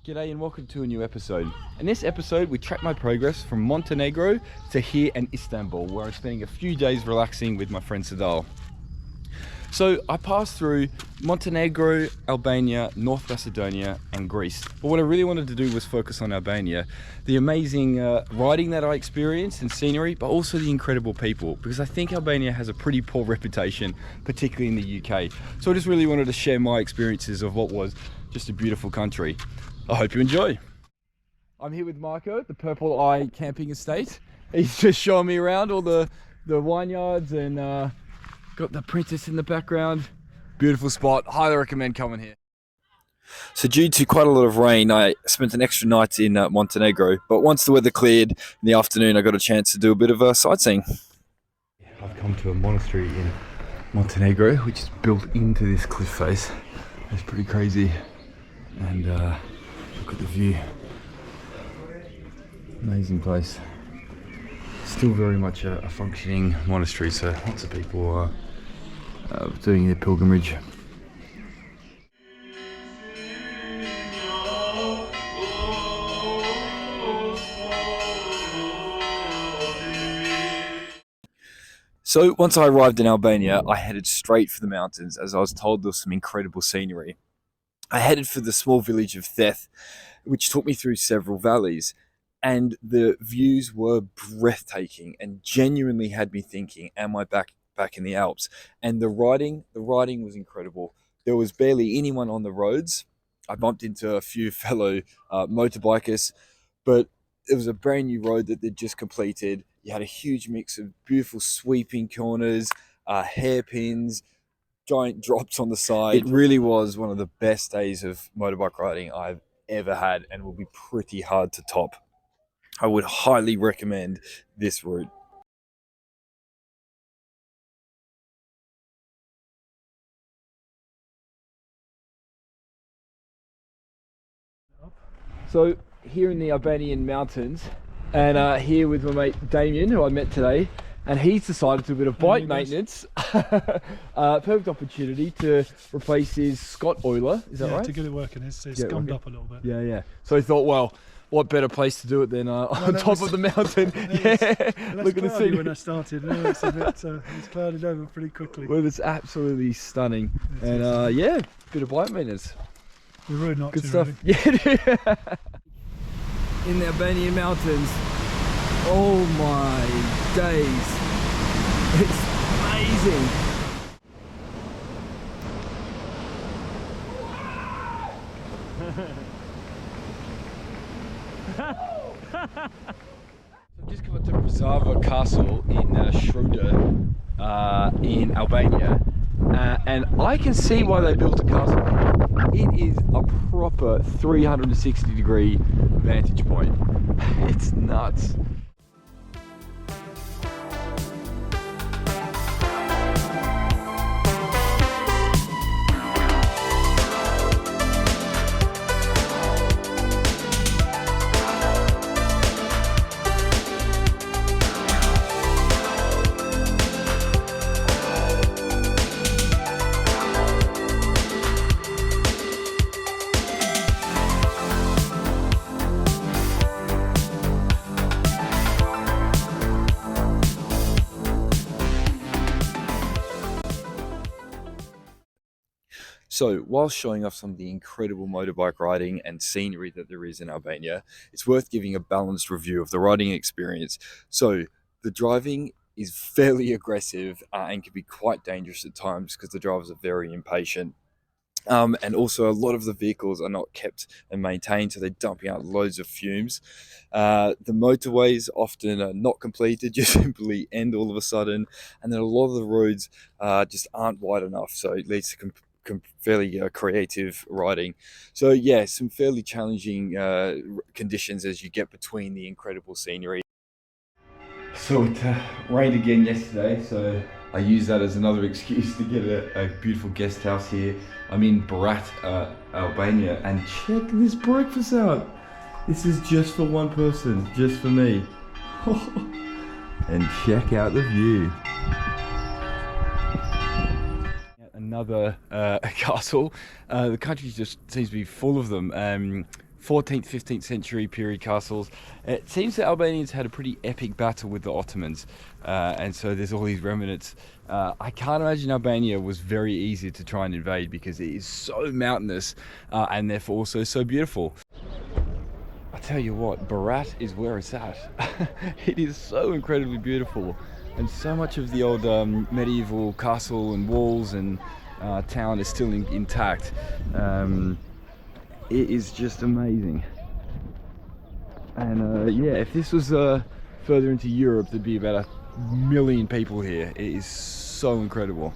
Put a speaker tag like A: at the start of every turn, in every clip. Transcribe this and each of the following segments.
A: G'day and welcome to a new episode. In this episode, we track my progress from Montenegro to here in Istanbul, where I'm spending a few days relaxing with my friend Sadal. So I passed through Montenegro, Albania, North Macedonia and Greece. But what I really wanted to do was focus on Albania, the amazing riding that I experienced and scenery, but also the incredible people, because I think Albania has a pretty poor reputation, particularly in the UK. So I just really wanted to share my experiences of what was just a beautiful country. I hope you enjoy. I'm here with Marco, the Purple Eye camping estate. He's just showing me around all the vineyards and got the princess in the background. Beautiful spot, highly recommend coming here. So due to quite a lot of rain, I spent an extra night in Montenegro, but once the weather cleared in the afternoon, I got a chance to do a bit of sightseeing. I've come to a monastery in Montenegro, which is built into this cliff face. It's pretty crazy. And look at the view. Amazing place. Still very much a functioning monastery, so lots of people are doing their pilgrimage. So once I arrived in Albania, I headed straight for the mountains, as I was told there was some incredible scenery. I headed for the small village of Theth, which took me through several valleys, and the views were breathtaking and genuinely had me thinking, am I back in the Alps? And the riding was incredible. There was barely anyone on the roads. I bumped into a few fellow motorbikers, but it was a brand new road that they'd just completed. You had a huge mix of beautiful sweeping corners, hairpins, giant drops on the side. It really was one of the best days of motorbike riding I've ever had, and will be pretty hard to top. I would highly recommend this route. So here in the Albanian mountains, and here with my mate Damien, who I met today, and he's decided to do a bit of bike maintenance. Perfect opportunity to replace his Scott oiler, is that right?
B: Yeah, to get it working. It's gummed up a little bit.
A: Yeah. So he thought, well, what better place to do it than on top of the mountain?
B: Look at the scene. When I started, it's a bit, it's clouded over pretty quickly.
A: Well, it's absolutely stunning. And yeah, bit of bike maintenance.
B: The road not
A: good
B: too
A: stuff.
B: really.
A: Yeah. In the Albanian mountains. Oh my days. It's amazing. I've just come up to Brzava Castle in Schroeder in Albania, and I can see why they built a castle here. It is a proper 360-degree vantage point. It's nuts. So, while showing off some of the incredible motorbike riding and scenery that there is in Albania, it's worth giving a balanced review of the riding experience. So, the driving is fairly aggressive and can be quite dangerous at times because the drivers are very impatient. And also a lot of the vehicles are not kept and maintained, so they're dumping out loads of fumes. The motorways often are not completed, just simply end all of a sudden, and then a lot of the roads just aren't wide enough, so it leads to fairly creative riding. So yeah, some fairly challenging conditions as you get between the incredible scenery. So it rained again yesterday, so I used that as another excuse to get a beautiful guest house here. I'm in Berat, Albania, and check this breakfast out. This is just for one person, just for me. And check out the view. Another castle. The country just seems to be full of them. 14th, 15th century period castles. It seems the Albanians had a pretty epic battle with the Ottomans, and so there's all these remnants. I can't imagine Albania was very easy to try and invade because it is so mountainous and therefore also so beautiful. I tell you what, Berat is where it's at. It is so incredibly beautiful, and so much of the old medieval castle and walls and town is still intact. It is just amazing. And yeah, if this was further into Europe, there'd be about 1 million people here. It is so incredible.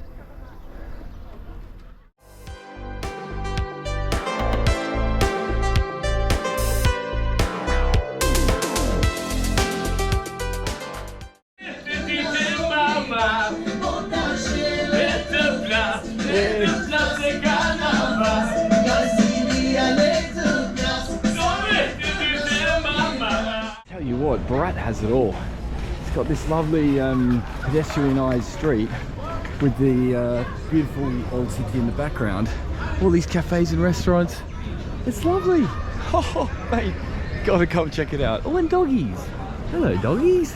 A: Tell you what, Berat has it all. It's got this lovely pedestrianised street with the beautiful old city in the background. All these cafes and restaurants. It's lovely. Oh, mate, gotta come check it out. Oh, and doggies. Hello, doggies.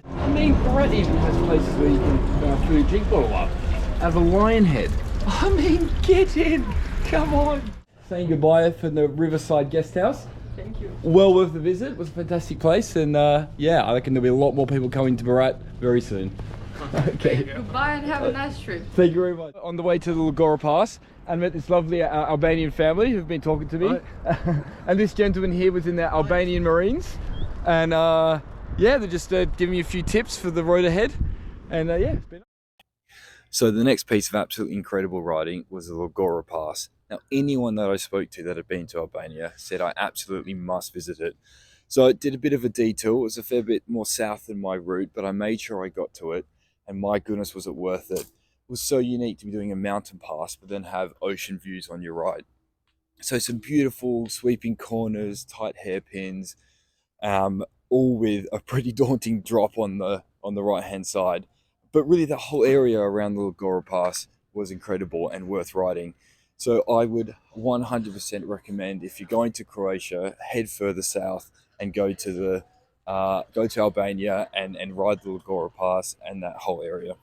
A: I mean, Berat even has places where you can fill your drink bottle up out of a lion head. I mean, get in. Come on. Saying goodbye from the Riverside Guest House.
C: Thank you.
A: Well worth the visit. It was a fantastic place, and yeah, I reckon there'll be a lot more people coming to Berat very soon. Okay.
C: Goodbye and have a nice trip.
A: Thank you very much. On the way to the Llogara Pass, and met this lovely Albanian family who've been talking to me. Right. And this gentleman here was in the Albanian Marines, and yeah, they're just giving me a few tips for the road ahead, and yeah, it's been. So the next piece of absolutely incredible riding was the Llogara Pass. Now, anyone that I spoke to that had been to Albania said I absolutely must visit it. So I did a bit of a detour. It was a fair bit more south than my route, but I made sure I got to it, and my goodness, was it worth it. It was so unique to be doing a mountain pass, but then have ocean views on your right. So some beautiful sweeping corners, tight hairpins, all with a pretty daunting drop on the right-hand side. But really, the whole area around the Llogara Pass was incredible and worth riding. So I would 100% recommend, if you're going to Croatia, head further south and go to Albania and ride the Llogara Pass and that whole area.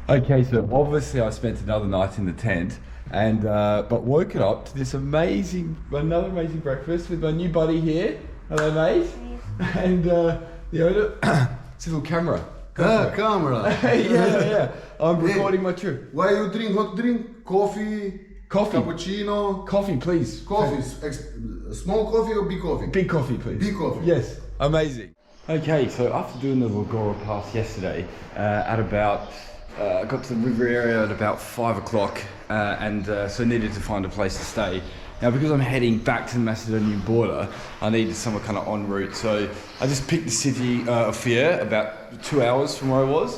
A: Okay, so obviously I spent another night in the tent, and but woke it up to this another amazing breakfast with my new buddy here. Hello, mate. And the owner, it's a little camera.
D: Camera.
A: Yeah. I'm recording my trip.
D: Why you drink hot drink? Coffee, cappuccino.
A: Coffee, please.
D: Coffee. Small coffee or big coffee?
A: Big coffee, please.
D: Big coffee.
A: Yes. Amazing. Okay, so after doing the Llogara Pass yesterday, at about I got to the river area at about 5 o'clock, and so needed to find a place to stay. Now, because I'm heading back to the Macedonian border, I needed somewhere kind of en route. So I just picked the city of Fier, about 2 hours from where I was,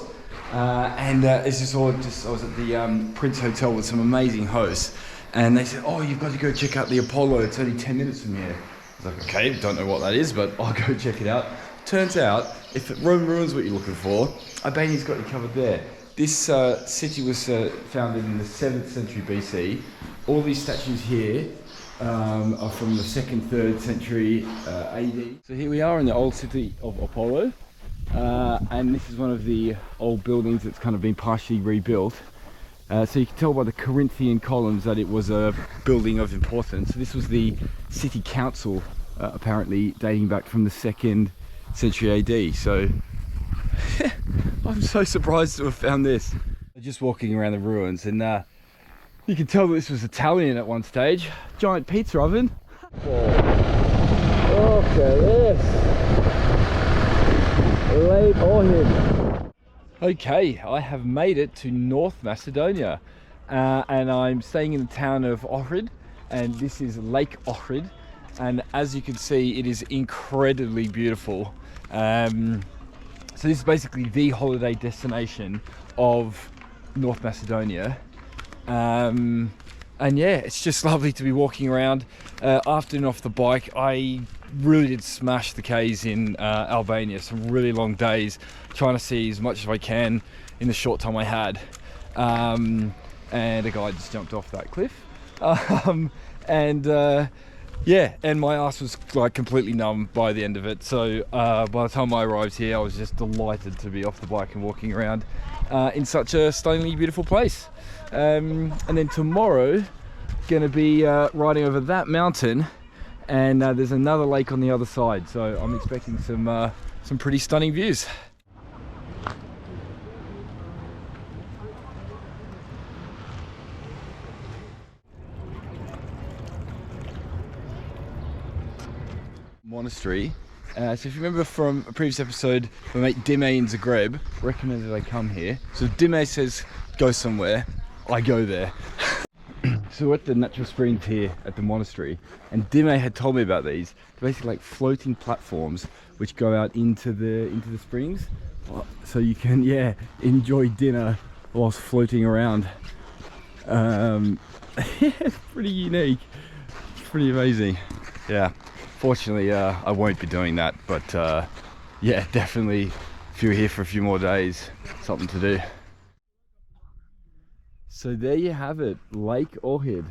A: and it's just all I was at the Prince Hotel with some amazing hosts, and they said, "Oh, you've got to go check out the Apollo. It's only 10 minutes from here." I was like, "Okay, don't know what that is, but I'll go check it out." Turns out, if Roman ruins what you're looking for, Albania's got you covered there. This city was founded in the 7th century BC. All these statues here are from the 2nd, 3rd century AD. So here we are in the old city of Apollo, and this is one of the old buildings that's kind of been partially rebuilt. So you can tell by the Corinthian columns that it was a building of importance. So this was the city council, apparently dating back from the 2nd century AD. So I'm so surprised to have found this. Just walking around the ruins, and you can tell that this was Italian at one stage. Giant pizza oven. Okay, yes. Late Ohrid. Okay, I have made it to North Macedonia, and I'm staying in the town of Ohrid, and this is Lake Ohrid, and as you can see, it is incredibly beautiful. So this is basically the holiday destination of North Macedonia, and yeah, it's just lovely to be walking around. After and off the bike, I really did smash the Ks in Albania. Some really long days trying to see as much as I can in the short time I had, and a guy just jumped off that cliff, yeah, and my ass was like completely numb by the end of it. So by the time I arrived here, I was just delighted to be off the bike and walking around in such a stunningly beautiful place. And then tomorrow going to be riding over that mountain, and there's another lake on the other side, so I'm expecting some pretty stunning views. Monastery. So if you remember from a previous episode, my mate Dime in Zagreb recommended I come here. So if Dime says go somewhere, I go there. So we're at the natural springs here at the monastery, and Dime had told me about these. They're basically like floating platforms which go out into the springs, so you can enjoy dinner whilst floating around. Yeah, it's pretty unique. It's pretty amazing. Yeah. Fortunately, I won't be doing that, but yeah, definitely if you're here for a few more days, something to do. So there you have it, Lake Ohrid.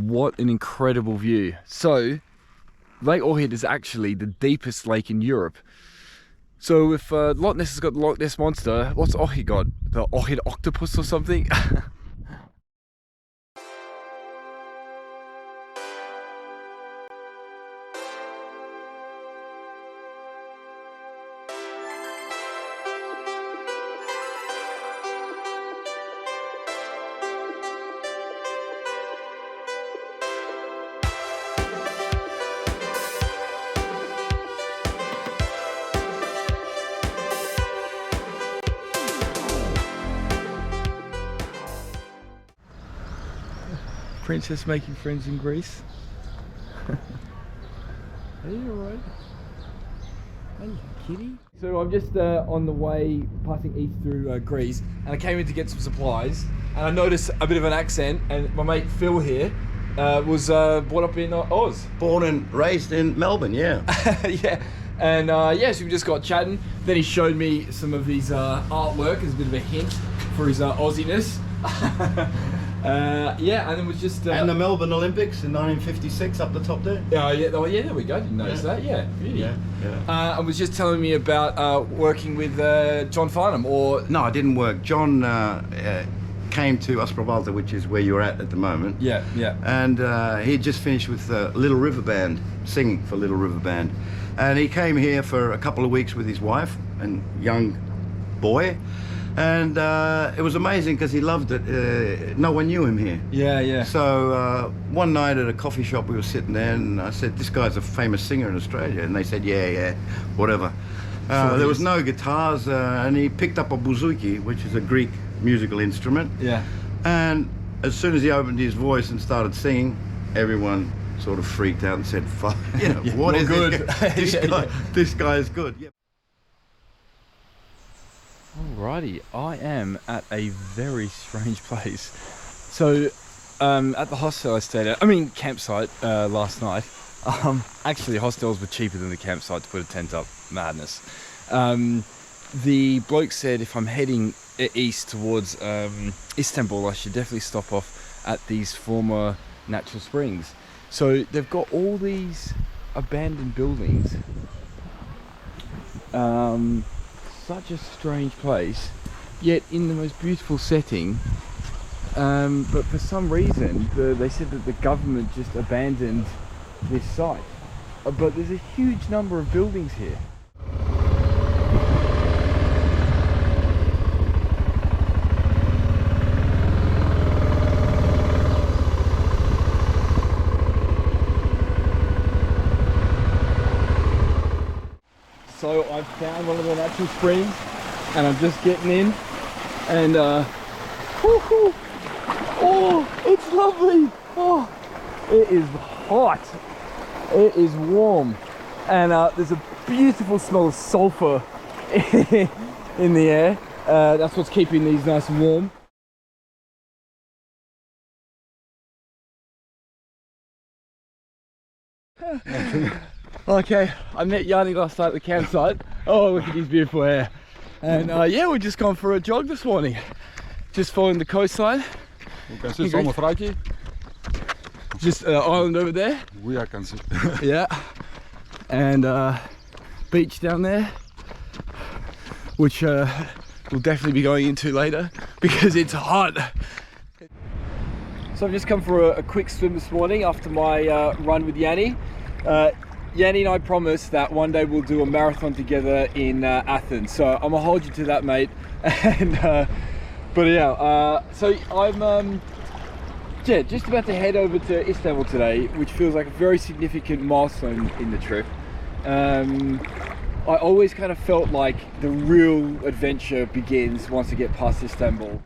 A: What an incredible view. So, Lake Ohrid is actually the deepest lake in Europe. So if Loch Ness has got the Loch Ness Monster, what's Ohrid got? The Ohrid octopus or something? Princess making friends in Greece. Are you alright? Hey, kitty. So I'm just on the way passing east through Greece, and I came in to get some supplies, and I noticed a bit of an accent, and my mate Phil here was brought up in Oz.
C: Born and raised in Melbourne, yeah.
A: Yeah, and so we just got chatting. Then he showed me some of his artwork as a bit of a hint for his Aussiness. Yeah, and then was just
C: and the Melbourne Olympics in 1956 up the top there.
A: Yeah, there we go. Didn't notice that. Yeah, beauty. Yeah. And was just telling me about working with John Farnham, or
C: no, I didn't work. John came to Osprovalta, which is where you're at the moment.
A: Yeah.
C: And he just finished with Little River Band, singing for Little River Band, and he came here for a couple of weeks with his wife and young boy. And it was amazing because he loved it. No one knew him here.
A: Yeah.
C: So one night at a coffee shop, we were sitting there, and I said, "This guy's a famous singer in Australia." And they said, "Yeah, whatever." There was no guitars, and he picked up a bouzouki, which is a Greek musical instrument.
A: Yeah.
C: And as soon as he opened his voice and started singing, everyone sort of freaked out and said, "Fuck, what is
A: good?
C: This guy is good." Yeah.
A: Alrighty, I am at a very strange place. So, at the hostel I stayed at, campsite last night. Actually, hostels were cheaper than the campsite to put a tent up. Madness. The bloke said if I'm heading east towards Istanbul, I should definitely stop off at these former natural springs. So they've got all these abandoned buildings. Such a strange place, yet in the most beautiful setting, but for some reason they said that the government just abandoned this site, but there's a huge number of buildings here. So I've found one of the natural springs, and I'm just getting in, and oh, it's lovely. Oh, it is hot. It is warm, and there's a beautiful smell of sulfur in the air. That's what's keeping these nice and warm. Okay, I met Yanni last night at the campsite. Oh, look at his beautiful hair. And yeah, we're just gone for a jog this morning. Just following the coastline.
E: You can see some of Raki.
A: Just island over there.
E: We can see.
A: Yeah. And beach down there, which we'll definitely be going into later because it's hot. So I've just come for a quick swim this morning after my run with Yanni. Yanni and I promised that one day we'll do a marathon together in Athens, so I'm gonna hold you to that, mate. And but yeah, so I'm just about to head over to Istanbul today, which feels like a very significant milestone in the trip. I always kind of felt like the real adventure begins once I get past Istanbul.